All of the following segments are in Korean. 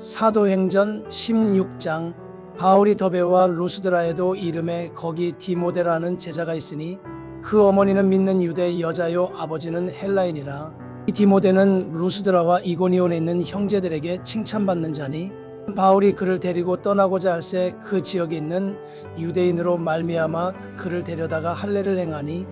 사도행전 16장. 바울이 더베와 루스드라에도 이름에 거기 디모데라는 제자가 있으니 그 어머니는 믿는 유대 여자요 아버지는 헬라인이라. 이 디모데는 루스드라와 이고니온에 있는 형제들에게 칭찬받는 자니 바울이 그를 데리고 떠나고자 할새 그 지역에 있는 유대인으로 말미암아 그를 데려다가 할례를 행하니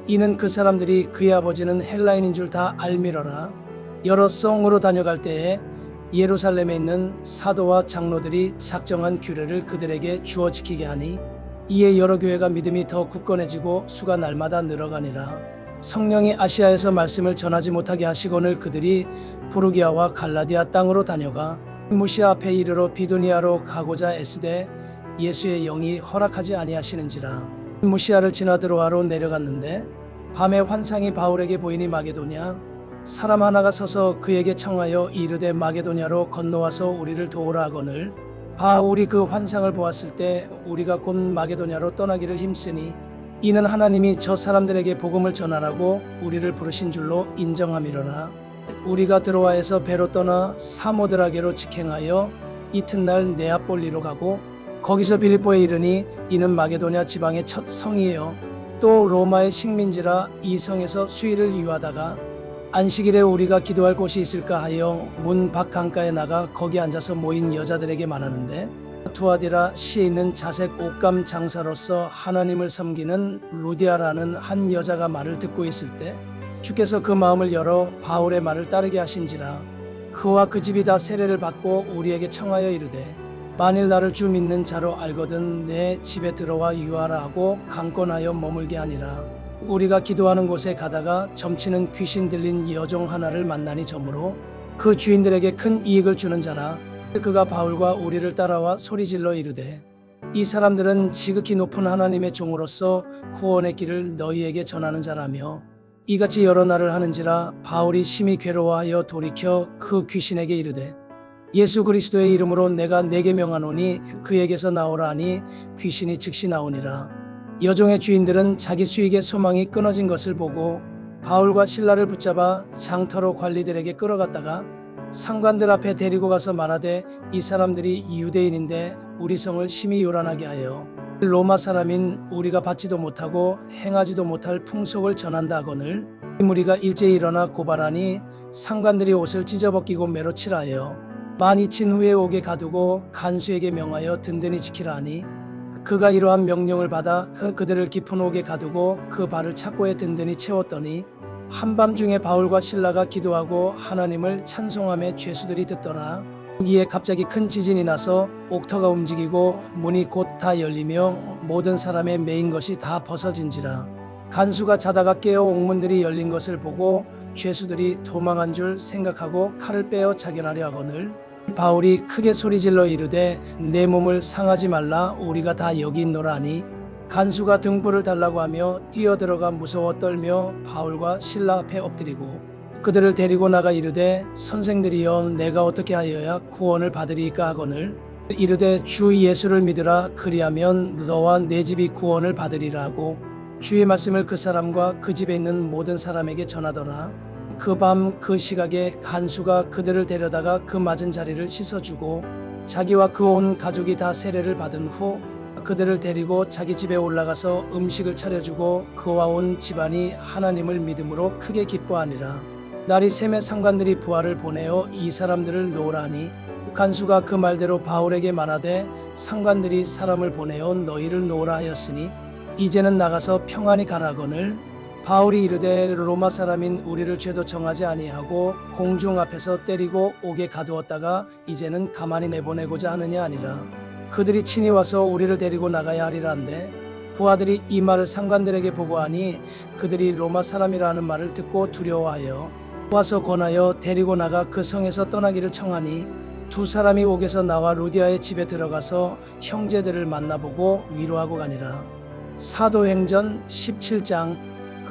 이는 그 사람들이 그의 아버지는 헬라인인 줄 다 알미러라. 여러 성으로 다녀갈 때에 예루살렘에 있는 사도와 장로들이 작정한 규례를 그들에게 주어 지키게 하니 이에 여러 교회가 믿음이 더 굳건해지고 수가 날마다 늘어가니라. 성령이 아시아에서 말씀을 전하지 못하게 하시거늘 그들이 부르기아와 갈라디아 땅으로 다녀가 무시아 앞에 이르러 비두니아로 가고자 애쓰되 예수의 영이 허락하지 아니하시는지라. 무시아를 지나 드로아로 내려갔는데 밤에 환상이 바울에게 보이니 마게도냐 사람 하나가 서서 그에게 청하여 이르되 마게도냐로 건너와서 우리를 도우라 하거늘 바울이 그 환상을 보았을 때 우리가 곧 마게도냐로 떠나기를 힘쓰니 이는 하나님이 저 사람들에게 복음을 전하라고 우리를 부르신 줄로 인정함이로라. 우리가 드로아에서 배로 떠나 사모드라게로 직행하여 이튿날 네아폴리로 가고 거기서 빌립보에 이르니 이는 마게도냐 지방의 첫 성이에요. 또 로마의 식민지라 이 성에서 수일을 유하다가 안식일에 우리가 기도할 곳이 있을까 하여 문 밖 강가에 나가 거기 앉아서 모인 여자들에게 말하는데 투아디라 시에 있는 자색 옷감 장사로서 하나님을 섬기는 루디아라는 한 여자가 말을 듣고 있을 때 주께서 그 마음을 열어 바울의 말을 따르게 하신지라. 그와 그 집이 다 세례를 받고 우리에게 청하여 이르되 만일 나를 주 믿는 자로 알거든 내 집에 들어와 유하라 하고 강권하여 머물게 하니라. 우리가 기도하는 곳에 가다가 점치는 귀신 들린 여종 하나를 만나니 저무로 그 주인들에게 큰 이익을 주는 자라. 그가 바울과 우리를 따라와 소리질러 이르되 이 사람들은 지극히 높은 하나님의 종으로서 구원의 길을 너희에게 전하는 자라며 이같이 여러 날을 하는지라. 바울이 심히 괴로워하여 돌이켜 그 귀신에게 이르되 예수 그리스도의 이름으로 내가 네게 명하노니 그에게서 나오라 하니 귀신이 즉시 나오니라. 여종의 주인들은 자기 수익의 소망이 끊어진 것을 보고 바울과 실라를 붙잡아 장터로 관리들에게 끌어갔다가 상관들 앞에 데리고 가서 말하되 이 사람들이 유대인인데 우리 성을 심히 요란하게 하여 로마 사람인 우리가 받지도 못하고 행하지도 못할 풍속을 전한다 하거늘 이 무리가 일제히 일어나 고발하니 상관들이 옷을 찢어벗기고 매로 칠하여 많이 친 후에 옥에 가두고 간수에게 명하여 든든히 지키라 하니 그가 이러한 명령을 받아 그들을 깊은 옥에 가두고 그 발을 착고에 든든히 채웠더니 한밤중에 바울과 실라가 기도하고 하나님을 찬송하며 죄수들이 듣더라. 이에 갑자기 큰 지진이 나서 옥터가 움직이고 문이 곧 다 열리며 모든 사람의 매인 것이 다 벗어진지라. 간수가 자다가 깨어 옥문들이 열린 것을 보고 죄수들이 도망한 줄 생각하고 칼을 빼어 자결하려 하거늘 바울이 크게 소리질러 이르되 내 몸을 상하지 말라 우리가 다 여기 있노라 하니 간수가 등불을 달라고 하며 뛰어들어가 무서워 떨며 바울과 실라 앞에 엎드리고 그들을 데리고 나가 이르되 선생들이여 내가 어떻게 하여야 구원을 받으리까 하거늘 이르되 주 예수를 믿으라 그리하면 너와 내 집이 구원을 받으리라 하고 주의 말씀을 그 사람과 그 집에 있는 모든 사람에게 전하더라. 그 밤 그 시각에 간수가 그들을 데려다가 그 맞은 자리를 씻어주고 자기와 그 온 가족이 다 세례를 받은 후 그들을 데리고 자기 집에 올라가서 음식을 차려주고 그와 온 집안이 하나님을 믿음으로 크게 기뻐하니라. 날이 새매 상관들이 부하를 보내어 이 사람들을 놓으라 하니 간수가 그 말대로 바울에게 말하되 상관들이 사람을 보내어 너희를 놓으라 하였으니 이제는 나가서 평안히 가라거늘 바울이 이르되 로마 사람인 우리를 죄도 정하지 아니하고 공중 앞에서 때리고 옥에 가두었다가 이제는 가만히 내보내고자 하느냐 아니라. 그들이 친히 와서 우리를 데리고 나가야 하리라 한데 부하들이 이 말을 상관들에게 보고하니 그들이 로마 사람이라 하는 말을 듣고 두려워하여 와서 권하여 데리고 나가 그 성에서 떠나기를 청하니 두 사람이 옥에서 나와 루디아의 집에 들어가서 형제들을 만나보고 위로하고 가니라. 사도행전 17장.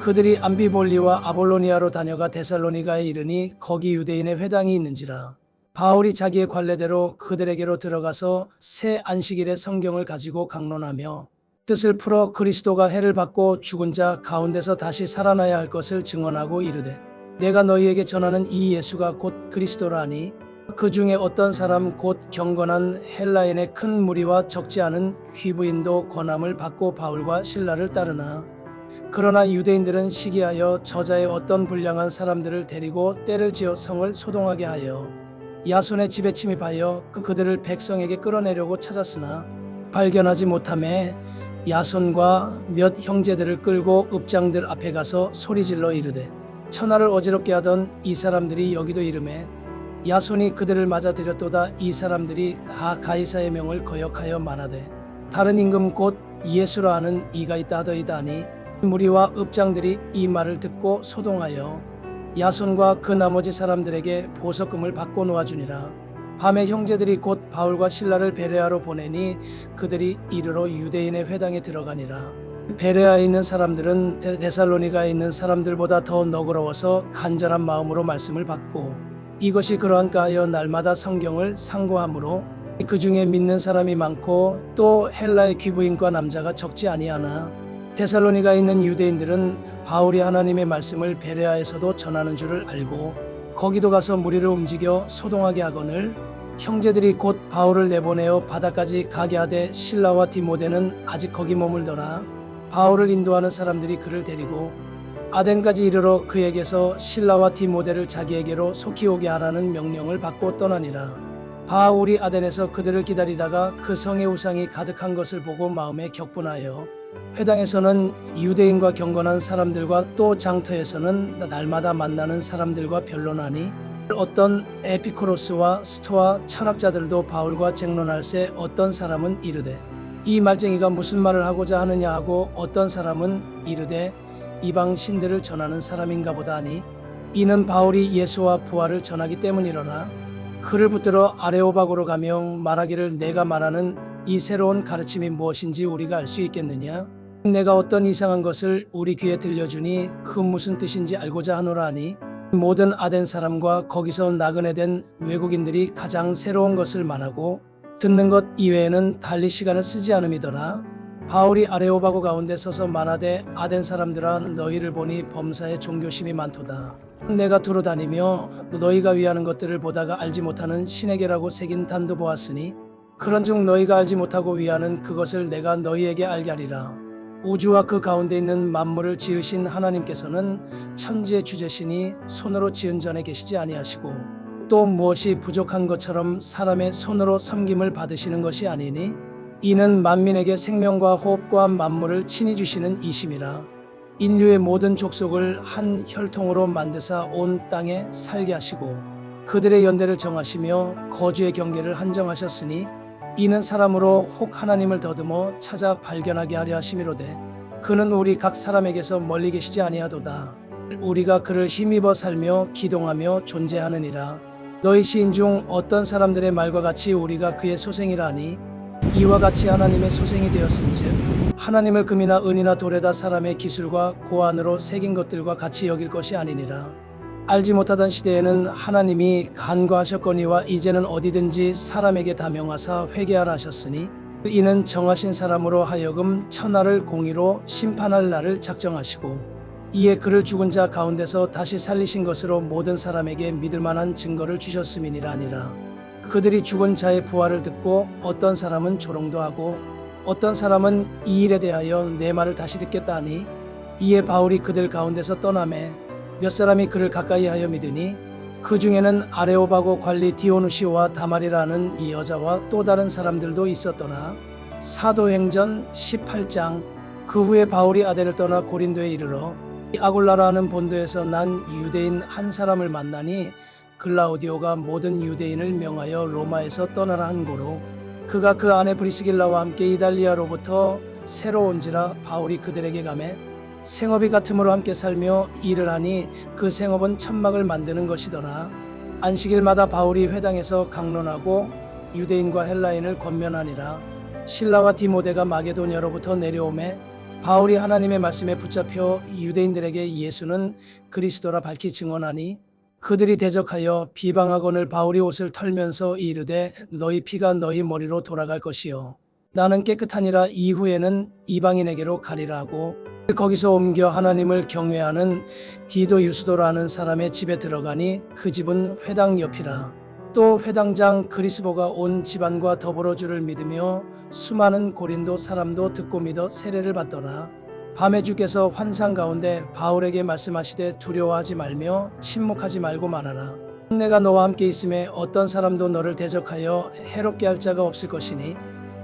그들이 암비볼리와 아볼로니아로 다녀가 데살로니가에 이르니 거기 유대인의 회당이 있는지라. 바울이 자기의 관례대로 그들에게로 들어가서 새 안식일에 성경을 가지고 강론하며 뜻을 풀어 그리스도가 해를 받고 죽은 자 가운데서 다시 살아나야 할 것을 증언하고 이르되 내가 너희에게 전하는 이 예수가 곧 그리스도라 하니 그 중에 어떤 사람 곧 경건한 헬라인의 큰 무리와 적지 않은 귀부인도 권함을 받고 바울과 실라를 따르나 그러나 유대인들은 시기하여 저자의 어떤 불량한 사람들을 데리고 때를 지어 성을 소동하게 하여 야손의 집에 침입하여 그들을 백성에게 끌어내려고 찾았으나 발견하지 못하매 야손과 몇 형제들을 끌고 읍장들 앞에 가서 소리질러 이르되 천하를 어지럽게 하던 이 사람들이 여기도 이르매 야손이 그들을 맞아들였도다. 이 사람들이 다 가이사의 명을 거역하여 말하되 다른 임금 곧 예수라 하는 이가 있다 하더이다 하니 무리와 읍장들이 이 말을 듣고 소동하여 야손과 그 나머지 사람들에게 보석금을 받고 놓아주니라. 밤에 형제들이 곧 바울과 실라를 베레아로 보내니 그들이 이르러 유대인의 회당에 들어가니라. 베레아에 있는 사람들은 데살로니가에 있는 사람들보다 더 너그러워서 간절한 마음으로 말씀을 받고 이것이 그러한가 하여 날마다 성경을 상고하므로 그 중에 믿는 사람이 많고 또 헬라의 귀부인과 남자가 적지 아니하나 데살로니가에 있는 유대인들은 바울이 하나님의 말씀을 베레아에서도 전하는 줄을 알고 거기도 가서 무리를 움직여 소동하게 하거늘 형제들이 곧 바울을 내보내어 바다까지 가게 하되 실라와 디모데는 아직 거기 머물더라. 바울을 인도하는 사람들이 그를 데리고 아덴까지 이르러 그에게서 실라와 디모데를 자기에게로 속히 오게 하라는 명령을 받고 떠나니라. 바울이 아덴에서 그들을 기다리다가 그 성의 우상이 가득한 것을 보고 마음에 격분하여 회당에서는 유대인과 경건한 사람들과 또 장터에서는 날마다 만나는 사람들과 변론하니 어떤 에피쿠로스와 스토아 철학자들도 바울과 쟁론할세 어떤 사람은 이르되 이 말쟁이가 무슨 말을 하고자 하느냐 하고 어떤 사람은 이르되 이방 신들을 전하는 사람인가 보다 하니 이는 바울이 예수와 부활을 전하기 때문이로라. 그를 붙들어 아레오바고로 가며 말하기를 내가 말하는 이 새로운 가르침이 무엇인지 우리가 알 수 있겠느냐? 내가 어떤 이상한 것을 우리 귀에 들려주니 그 무슨 뜻인지 알고자 하노라 하니 모든 아덴 사람과 거기서 나그네 된 외국인들이 가장 새로운 것을 말하고 듣는 것 이외에는 달리 시간을 쓰지 않음이더라. 바울이 아레오바고 가운데 서서 말하되 아덴 사람들아 너희를 보니 범사에 종교심이 많도다. 내가 두루 다니며 너희가 위하는 것들을 보다가 알지 못하는 신에게라고 새긴 단도 보았으니 그런즉 너희가 알지 못하고 위하는 그것을 내가 너희에게 알게 하리라. 우주와 그 가운데 있는 만물을 지으신 하나님께서는 천지의 주제시니 손으로 지은 전에 계시지 아니하시고 또 무엇이 부족한 것처럼 사람의 손으로 섬김을 받으시는 것이 아니니 이는 만민에게 생명과 호흡과 만물을 친히 주시는 이심이라. 인류의 모든 족속을 한 혈통으로 만드사 온 땅에 살게 하시고 그들의 연대를 정하시며 거주의 경계를 한정하셨으니 이는 사람으로 혹 하나님을 더듬어 찾아 발견하게 하려 하심이로되 그는 우리 각 사람에게서 멀리 계시지 아니하도다. 우리가 그를 힘입어 살며 기동하며 존재하느니라. 너희 시인 중 어떤 사람들의 말과 같이 우리가 그의 소생이라 하니 이와 같이 하나님의 소생이 되었은즉 하나님을 금이나 은이나 돌에다 사람의 기술과 고안으로 새긴 것들과 같이 여길 것이 아니니라. 알지 못하던 시대에는 하나님이 간과하셨거니와 이제는 어디든지 사람에게 다 명하사 회개하라 하셨으니 이는 정하신 사람으로 하여금 천하를 공의로 심판할 날을 작정하시고 이에 그를 죽은 자 가운데서 다시 살리신 것으로 모든 사람에게 믿을 만한 증거를 주셨음이니라 하니라. 그들이 죽은 자의 부활을 듣고 어떤 사람은 조롱도 하고 어떤 사람은 이 일에 대하여 내 말을 다시 듣겠다 하니 이에 바울이 그들 가운데서 떠나매 몇 사람이 그를 가까이 하여 믿으니 그 중에는 아레오바고 관리 디오누시오와 다말이라는 이 여자와 또 다른 사람들도 있었더라. 사도행전 18장. 그 후에 바울이 아덴을 떠나 고린도에 이르러 아굴라라 하는 본도에서 난 유대인 한 사람을 만나니 글라우디오가 모든 유대인을 명하여 로마에서 떠나라 한 고로 그가 그 아내 브리스길라와 함께 이달리아로부터 새로 온지라 바울이 그들에게 가매 생업이 같음으로 함께 살며 일을 하니 그 생업은 천막을 만드는 것이더라. 안식일마다 바울이 회당에서 강론하고 유대인과 헬라인을 권면하니라. 실라와 디모데가 마게도냐로부터 내려오매 바울이 하나님의 말씀에 붙잡혀 유대인들에게 예수는 그리스도라 밝히 증언하니 그들이 대적하여 비방하거늘 바울이 옷을 털면서 이르되 너희 피가 너희 머리로 돌아갈 것이요 나는 깨끗하니라. 이후에는 이방인에게로 가리라 하고 거기서 옮겨 하나님을 경외하는 디도 유스도라는 사람의 집에 들어가니 그 집은 회당 옆이라. 또 회당장 그리스보가 온 집안과 더불어 주를 믿으며 수많은 고린도 사람도 듣고 믿어 세례를 받더라. 밤에 주께서 환상 가운데 바울에게 말씀하시되 두려워하지 말며 침묵하지 말고 말하라. 내가 너와 함께 있음에 어떤 사람도 너를 대적하여 해롭게 할 자가 없을 것이니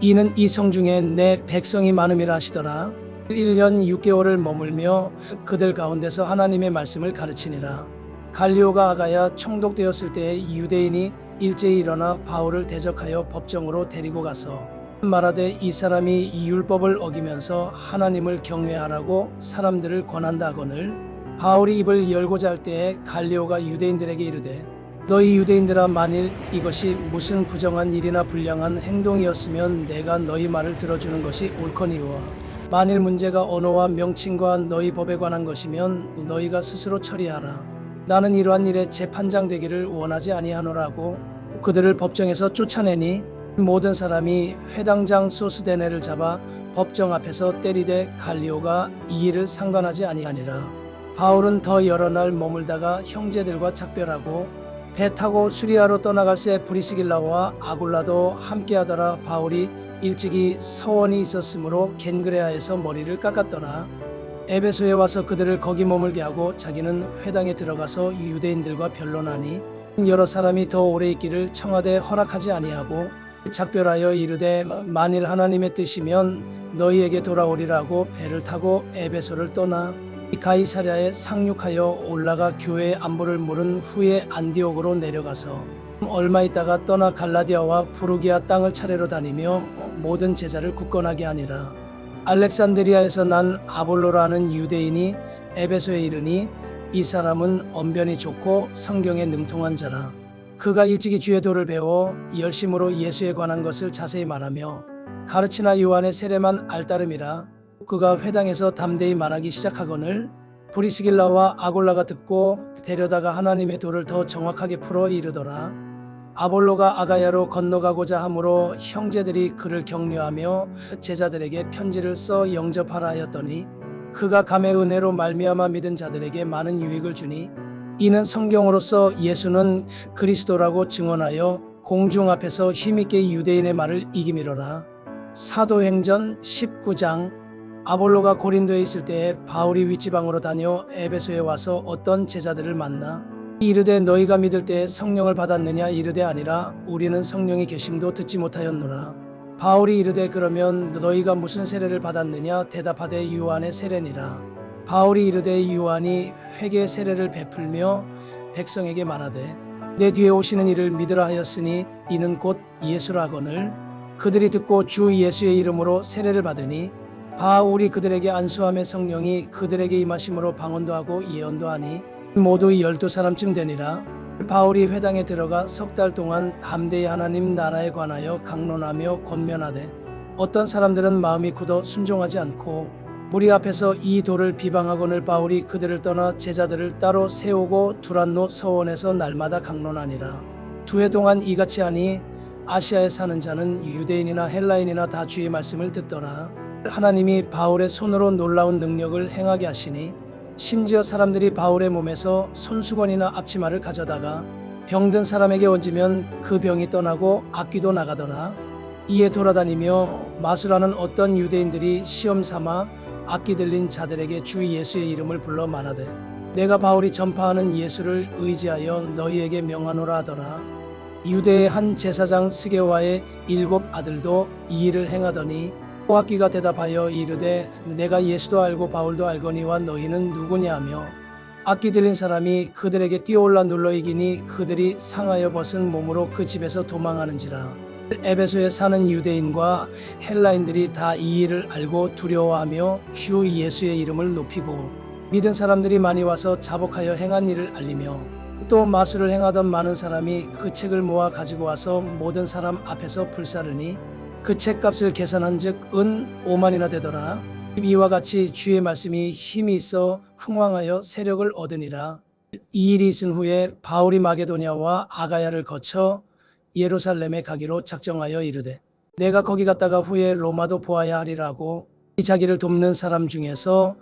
이는 이 성 중에 내 백성이 많음이라 하시더라. 1년 6개월을 머물며 그들 가운데서 하나님의 말씀을 가르치니라. 갈리오가 아가야 총독되었을 때에 유대인이 일제히 일어나 바울을 대적하여 법정으로 데리고 가서 말하되 이 사람이 이 율법을 어기면서 하나님을 경외하라고 사람들을 권한다 하거늘 바울이 입을 열고자 할 때에 갈리오가 유대인들에게 이르되 너희 유대인들아 만일 이것이 무슨 부정한 일이나 불량한 행동이었으면 내가 너희 말을 들어주는 것이 옳거니와 만일 문제가 언어와 명칭과 너희 법에 관한 것이면 너희가 스스로 처리하라. 나는 이러한 일에 재판장 되기를 원하지 아니하노라고 그들을 법정에서 쫓아내니 모든 사람이 회당장 소스데네를 잡아 법정 앞에서 때리되 갈리오가 이 일을 상관하지 아니하니라. 바울은 더 여러 날 머물다가 형제들과 작별하고 배 타고 수리아로 떠나갈새 브리스길라와 아굴라도 함께하더라. 바울이 일찍이 서원이 있었으므로 겐그레아에서 머리를 깎았더라. 에베소에 와서 그들을 거기 머물게 하고 자기는 회당에 들어가서 유대인들과 변론하니 여러 사람이 더 오래 있기를 청하되 허락하지 아니하고 작별하여 이르되 만일 하나님의 뜻이면 너희에게 돌아오리라고 배를 타고 에베소를 떠나 가이사랴에 상륙하여 올라가 교회의 안부를 물은 후에 안디옥으로 내려가서 얼마 있다가 떠나 갈라디아와 부르기아 땅을 차례로 다니며 모든 제자를 굳건하게 하니라. 알렉산드리아에서 난 아볼로라는 유대인이 에베소에 이르니 이 사람은 언변이 좋고 성경에 능통한 자라. 그가 일찍이 주의 도를 배워 열심으로 예수에 관한 것을 자세히 말하며 가르치나 요한의 세례만 알따름이라. 그가 회당에서 담대히 말하기 시작하거늘 브리스길라와 아골라가 듣고 데려다가 하나님의 도를 더 정확하게 풀어 이르더라. 아볼로가 아가야로 건너가고자 하므로 형제들이 그를 격려하며 제자들에게 편지를 써 영접하라 하였더니 그가 감의 은혜로 말미암아 믿은 자들에게 많은 유익을 주니 이는 성경으로서 예수는 그리스도라고 증언하여 공중 앞에서 힘있게 유대인의 말을 이기미로라. 사도행전 19장. 아볼로가 고린도에 있을 때에 바울이 윗지방으로 다녀 에베소에 와서 어떤 제자들을 만나 이르되 너희가 믿을 때에 성령을 받았느냐 이르되 아니라 우리는 성령이 계심도 듣지 못하였노라. 바울이 이르되 그러면 너희가 무슨 세례를 받았느냐 대답하되 요한의 세례니라. 바울이 이르되 요한이 회개의 세례를 베풀며 백성에게 말하되 내 뒤에 오시는 이를 믿으라 하였으니 이는 곧 예수라 하거늘 그들이 듣고 주 예수의 이름으로 세례를 받으니 바울이 그들에게 안수함의 성령이 그들에게 임하심으로 방언도 하고 예언도 하니 모두 12사람쯤 되니라. 바울이 회당에 들어가 석 달 동안 담대히 하나님 나라에 관하여 강론하며 권면하되 어떤 사람들은 마음이 굳어 순종하지 않고 무리 앞에서 이 도를 비방하거늘 바울이 그들을 떠나 제자들을 따로 세우고 두란노 서원에서 날마다 강론하니라. 2해 동안 이같이 하니 아시아에 사는 자는 유대인이나 헬라인이나 다 주의 말씀을 듣더라. 하나님이 바울의 손으로 놀라운 능력을 행하게 하시니 심지어 사람들이 바울의 몸에서 손수건이나 앞치마를 가져다가 병든 사람에게 얹으면 그 병이 떠나고 악귀도 나가더라. 이에 돌아다니며 마술하는 어떤 유대인들이 시험 삼아 악기 들린 자들에게 주 예수의 이름을 불러 말하되 내가 바울이 전파하는 예수를 의지하여 너희에게 명하노라 하더라. 유대의 한 제사장 스게와의 7 아들도 이 일을 행하더니 악기가 대답하여 이르되 내가 예수도 알고 바울도 알거니와 너희는 누구냐 하며 악기 들린 사람이 그들에게 뛰어올라 눌러 이기니 그들이 상하여 벗은 몸으로 그 집에서 도망하는지라. 에베소에 사는 유대인과 헬라인들이 다 이 일을 알고 두려워하며 주 예수의 이름을 높이고 믿은 사람들이 많이 와서 자복하여 행한 일을 알리며 또 마술을 행하던 많은 사람이 그 책을 모아 가지고 와서 모든 사람 앞에서 불사르니 그 책값을 계산한 즉 은 5만이나 되더라. 이와 같이 주의 말씀이 힘이 있어 흥왕하여 세력을 얻으니라. 이 일이 있은 후에 바울이 마게도냐와 아가야를 거쳐 예루살렘에 가기로 작정하여 이르되 내가 거기 갔다가 후에 로마도 보아야 하리라고 이 자기를 돕는 사람 중에서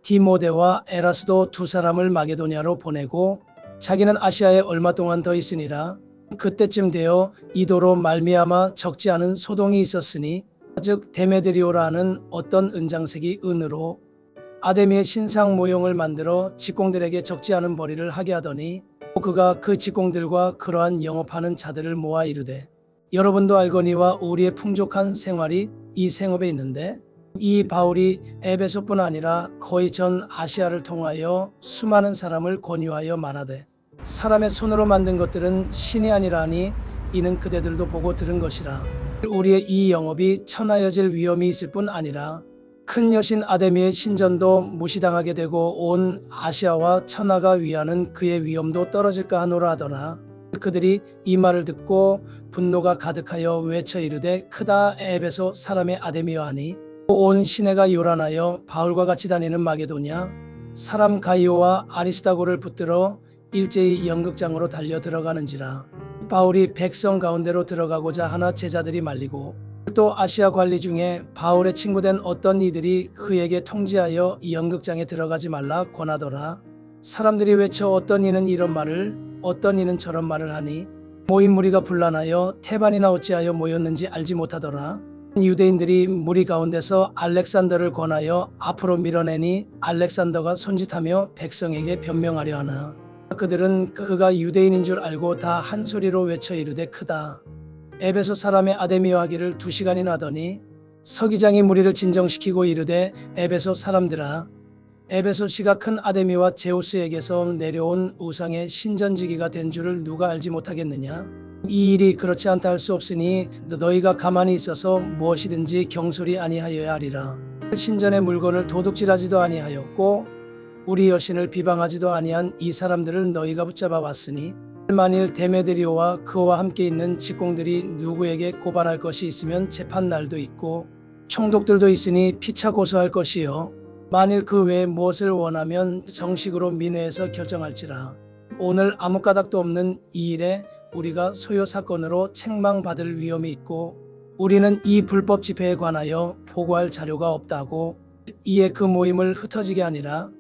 디모데와 에라스도 2 사람을 마게도냐로 보내고 자기는 아시아에 얼마 동안 더 있으니라. 그때쯤 되어 이도로 말미암아 적지 않은 소동이 있었으니 즉 데메드리오라는 어떤 은장색이 은으로 아데미의 신상 모형을 만들어 직공들에게 적지 않은 벌이를 하게 하더니 그가 그 직공들과 그러한 영업하는 자들을 모아 이르되 여러분도 알거니와 우리의 풍족한 생활이 이 생업에 있는데 이 바울이 에베소뿐 아니라 거의 전 아시아를 통하여 수많은 사람을 권유하여 말하되 사람의 손으로 만든 것들은 신이 아니라 하니 이는 그대들도 보고 들은 것이라. 우리의 이 영업이 천하여질 위험이 있을 뿐 아니라 큰 여신 아데미의 신전도 무시당하게 되고 온 아시아와 천하가 위하는 그의 위엄도 떨어질까 하노라 하더라. 그들이 이 말을 듣고 분노가 가득하여 외쳐 이르되 크다 에베소 사람의 아데미여 하니 온 시내가 요란하여 바울과 같이 다니는 마게도냐 사람 가이오와 아리스다고를 붙들어 일제히 연극장으로 달려 들어가는지라. 바울이 백성 가운데로 들어가고자 하나 제자들이 말리고 또 아시아 관리 중에 바울의 친구된 어떤 이들이 그에게 통지하여 연극장에 들어가지 말라 권하더라. 사람들이 외쳐 어떤 이는 이런 말을 어떤 이는 저런 말을 하니 모인 무리가 분란하여 태반이나 어찌하여 모였는지 알지 못하더라. 유대인들이 무리 가운데서 알렉산더를 권하여 앞으로 밀어내니 알렉산더가 손짓하며 백성에게 변명하려 하나 그들은 그가 유대인인 줄 알고 다 한 소리로 외쳐 이르되 크다 에베소 사람의 아데미여 하기를 2시간이나 하더니 서기장이 무리를 진정시키고 이르되 에베소 사람들아 에베소시가 큰 아데미와 제우스에게서 내려온 우상의 신전지기가 된 줄을 누가 알지 못하겠느냐. 이 일이 그렇지 않다 할 수 없으니 너희가 가만히 있어서 무엇이든지 경솔히 아니하여야 하리라. 신전의 물건을 도둑질하지도 아니하였고 우리 여신을 비방하지도 아니한 이 사람들을 너희가 붙잡아 왔으니 만일 데메드리오와 그와 함께 있는 직공들이 누구에게 고발할 것이 있으면 재판날도 있고 총독들도 있으니 피차 고소할 것이요 만일 그 외에 무엇을 원하면 정식으로 민회에서 결정할지라. 오늘 아무 까닭도 없는 이 일에 우리가 소요 사건으로 책망받을 위험이 있고 우리는 이 불법 집회에 관하여 보고할 자료가 없다고 이에 그 모임을 흩어지게 아니라